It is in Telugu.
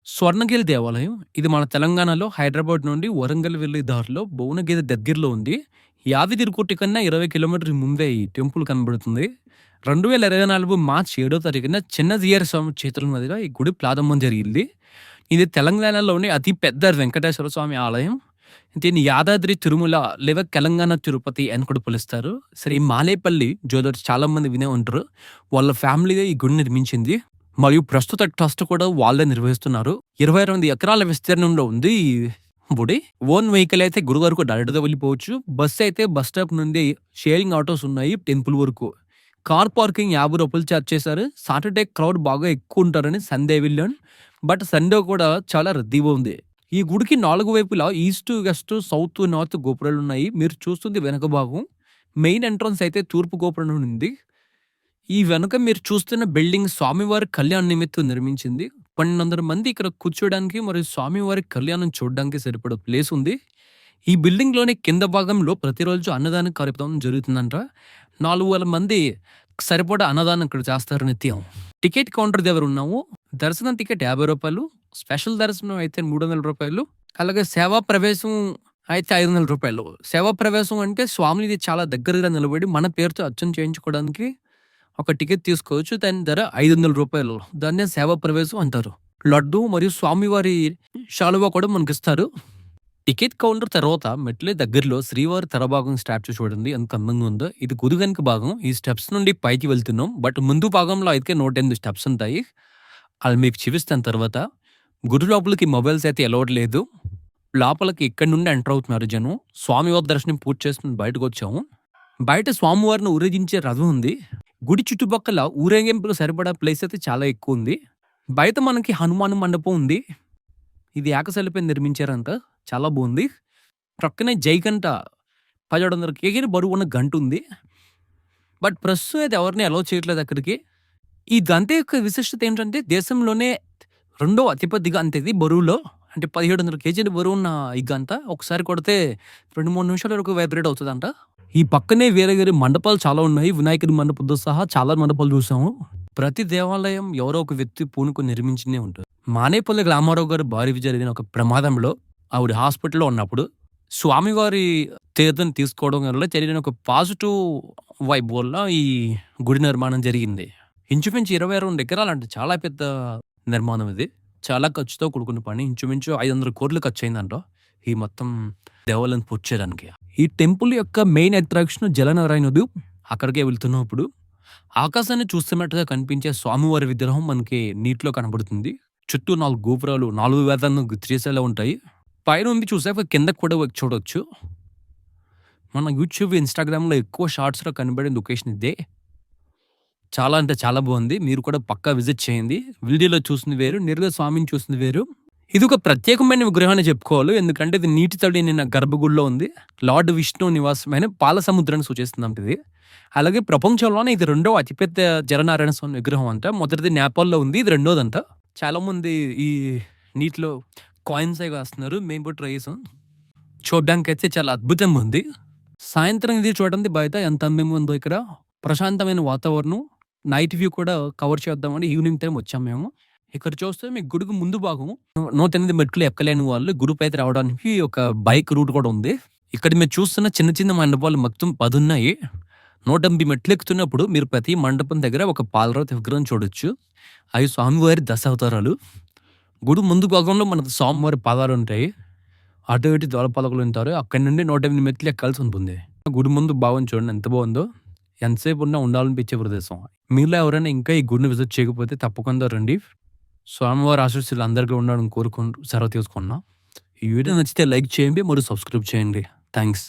స్వర్ణగిరి దేవాలయం. ఇది మన తెలంగాణలో హైదరాబాద్ నుండి వరంగల్ వెళ్ళే దారిలో భువనగిరి దగ్గరలో ఉంది. యాదగిరిగుట్ట కన్నా 20 కిలోమీటర్ల ముందే ఈ టెంపుల్ కనబడుతుంది. 2024 మార్చి 7వ తారీఖున చిన్నజీయర్ స్వామి చేతుల మీదుగా ఈ గుడి ప్రారంభం జరిగింది. ఇది తెలంగాణలోని అతి పెద్ద వెంకటేశ్వర స్వామి ఆలయం. దీన్ని యాదాద్రి తిరుమల లేదా తెలంగాణ తిరుపతి అని కూడా పిలుస్తారు. శ్రీ మాలేపల్లి జ్యువెలర్స్ చాలా మంది వినే ఉంటారు. వాళ్ళ ఫ్యామిలీయే ఈ గుడి నిర్మించింది. మరియు ప్రస్తుత ట్రస్ట్ కూడా వాళ్ళే నిర్వహిస్తున్నారు. 22 ఎకరాల విస్తీర్ణంలో ఉంది ఈ గుడి. ఓన్ వెహికల్ అయితే గుడి వరకు డైరెక్ట్‌గా వెళ్ళిపోవచ్చు. బస్ అయితే బస్ స్టాప్ నుండి షేరింగ్ ఆటోస్ ఉన్నాయి టెంపుల్ వరకు. కార్ పార్కింగ్ ₹50 చార్జ్ చేశారు. సాటర్‌డే క్రౌడ్ బాగా ఎక్కువ ఉంటారని సండే వెళ్ళాను. బట్ సండే కూడా చాలా రద్దీగా ఉంది. ఈ గుడికి 4 వైపులా ఈస్ట్, వెస్ట్, సౌత్, నార్త్ గోపురాలున్నాయి. మీరు చూస్తుంది వెనక భాగం. మెయిన్ ఎంట్రన్స్ అయితే తూర్పు గోపురం ఉంది. ఈ వెనుక మీరు చూస్తున్న బిల్డింగ్ స్వామివారి కళ్యాణ నిమిత్తం నిర్మించింది. 1200 మంది ఇక్కడ కూర్చోడానికి మరియు స్వామివారి కళ్యాణం చూడడానికి సరిపడే ప్లేస్ ఉంది. ఈ బిల్డింగ్‌లోని కింద భాగంలో ప్రతిరోజు అన్నదాన కార్యక్రమం జరుగుతుందంట. 4000 మంది సరిపడా అన్నదానం ఇక్కడ చేస్తారు నిత్యం. టికెట్ కౌంటర్ దగ్గర ఉన్నాము. దర్శనం టికెట్ ₹50. స్పెషల్ దర్శనం అయితే ₹300. అలాగే సేవా ప్రవేశం అయితే ₹500. సేవా ప్రవేశం అంటే స్వామిది చాలా దగ్గరగా నిలబడి మన పేరుతో అర్చన చేయించుకోవడానికి ఒక టికెట్ తీసుకోవచ్చు. దాని ధర ₹500. దాన్నే సేవా ప్రవేశం అంటారు. లడ్డు మరియు స్వామివారి శాలువా కూడా మనకిస్తారు. టికెట్ కౌంటర్ తర్వాత మెట్ల దగ్గరలో శ్రీవారి తలభాగం స్టాచ్యూ చూడండి ఎంత అందంగా ఉందో. ఇది గుడి వెనుక భాగం. ఈ స్టెప్స్ నుండి పైకి వెళ్తున్నాం. బట్ ముందు భాగంలో అయితే 108 స్టెప్స్ ఉంటాయి. అవి మీకు చూపిస్తాను తర్వాత. గుడి లోపలికి మొబైల్స్ అయితే అలౌడ్ లేదు. లోపలికి ఇక్కడి నుండి ఎంటర్ అవుతున్నారు జనం. స్వామివారి దర్శనం పూర్తి చేసుకుని బయటకు వచ్చాము. బయట స్వామివారిని ఊరేగించే రథం ఉంది. గుడి చుట్టుపక్కల ఊరేగింపులు సరిపడా ప్లేస్ అయితే చాలా ఎక్కువ ఉంది. బయట మనకి హనుమాన్ మండపం ఉంది. ఇది ఏకశిలపై నిర్మించారంట. చాలా బాగుంది. ప్రక్కనే జైగంట 1700 కేజీల బరువు ఉన్న గంట ఉంది. బట్ ప్రస్తుతం అయితే ఎవరిని అలౌ చేయట్లేదు అక్కడికి. ఈ గంట యొక్క విశిష్టత ఏంటంటే దేశంలోనే రెండో అతిపెద్ద గంట ఇది బరువులో. అంటే 1700 కేజీల బరువు ఉన్న ఈ గంట ఒకసారి కొడితే 2-3 నిమిషాల వరకు వైబ్రేట్ అవుతుందంట. ఈ పక్కనే వేరే వేరే మండపాలు చాలా ఉన్నాయి. వినాయకుడి మండపంతో సహా చాలా మండపాలు చూసాము. ప్రతి దేవాలయం ఎవరో ఒక వ్యక్తి పూనుకొని నిర్మించిందే ఉంటుంది. మానేపల్లి రామారావు గారి భార్యకి జరిగిన ఒక ప్రమాదంలో ఆవిడ హాస్పిటల్లో ఉన్నప్పుడు స్వామివారి తీర్థం తీసుకోవడం వల్ల జరిగిన ఒక పాజిటివ్ వైబ్ వల్ల ఈ గుడి నిర్మాణం జరిగింది. ఇంచుమించు 22 ఎకరాలు అంటే చాలా పెద్ద నిర్మాణం ఇది. చాలా ఖర్చుతో కూడుకున్న పని. ఇంచుమించు 500 కోట్లు ఖర్చు అయిందంట ఈ మొత్తం దేవాలయం పూర్తి చేయడానికి. ఈ టెంపుల్ యొక్క మెయిన్ అట్రాక్షన్ జలనారాయణుడు. అక్కడికే వెళ్తున్నప్పుడు ఆకాశాన్ని చూస్తున్నట్టుగా కనిపించే స్వామివారి విగ్రహం మనకి నీటిలో కనబడుతుంది. చుట్టూ 4 గోపురాలు 4 వేదాలను గుర్తిచేసేలా ఉంటాయి. పైనుండి చూసాక కిందకి కూడా చూడొచ్చు. మన యూట్యూబ్, ఇన్‌స్టాగ్రామ్‌లో ఎక్కువ షార్ట్స్‌లో కనబడే లొకేషన్ ఇదే. చాలా అంటే చాలా బాగుంది. మీరు కూడా పక్కా విజిట్ చేయండి. వీడియోలో చూసింది వేరు, నేరుగా స్వామిని చూసింది వేరు. ఇది ఒక ప్రత్యేకమైన విగ్రహాన్ని చెప్పుకోవాలి. ఎందుకంటే ఇది నీటి తడి నిన్న గర్భగుడిలో ఉంది. లార్డ్ విష్ణు నివాసమైన పాల సముద్రాన్ని సూచిస్తుందంట ఇది. అలాగే ప్రపంచంలోనే ఇది రెండో అతిపెద్ద జలనారాయణ స్వామి విగ్రహం అంట. మొదటిది నేపాల్లో ఉంది. ఇది రెండోదంట. చాలా మంది ఈ నీటిలో కాయిన్స్ అవి వేస్తున్నారు. మేము కూడా ట్రై చేసాం. చూడడానికి అయితే చాలా అద్భుతంగా ఉంది. సాయంత్రం ఇది చూడండి బయట ఎంత అందంగా ఉందో. ఇక్కడ ప్రశాంతమైన వాతావరణం. నైట్ వ్యూ కూడా కవర్ చేద్దామని ఈవినింగ్ టైం వచ్చాం మేము. ఇక్కడ చూస్తే మీకు గుడికి ముందు భాగం 108 మెట్లు ఎక్కలేని వాళ్ళు గుడిపైకి రావడానికి ఒక బైక్ రూట్ కూడా ఉంది. ఇక్కడ మీరు చూస్తున్న చిన్న చిన్న మండపాలు మొత్తం 10 ఉన్నాయి. 180 మెట్లు ఎక్కుతున్నప్పుడు మీరు ప్రతి మండపం దగ్గర ఒక పాలరాతి విగ్రహం చూడొచ్చు. అవి స్వామివారి దశావతారాలు. గుడి ముందు భాగంలో మనకు స్వామివారి పాదాలు ఉంటాయి. అటు ఇటు ద్వారపాలకులు ఉంటారు. అక్కడి నుండి 108 మెట్లు ఎక్కాల్సి ఉంటుంది. గుడి ముందు భాగం చూడండి ఎంత బాగుందో. ఎంతసేపు ఉన్నా ఉండాలనిపించే ప్రదేశం. మీలో ఎవరైనా ఇంకా ఈ గుడిని విజిట్ చేయకపోతే తప్పకుండా రండి. స్వామివారి ఆశీస్సులు అందరికీ ఉండాలని కోరుకుంటూ సెలవు తీసుకున్నా. ఈ వీడియో నచ్చితే లైక్ చేయండి మరియు సబ్స్క్రైబ్ చేయండి. థ్యాంక్స్.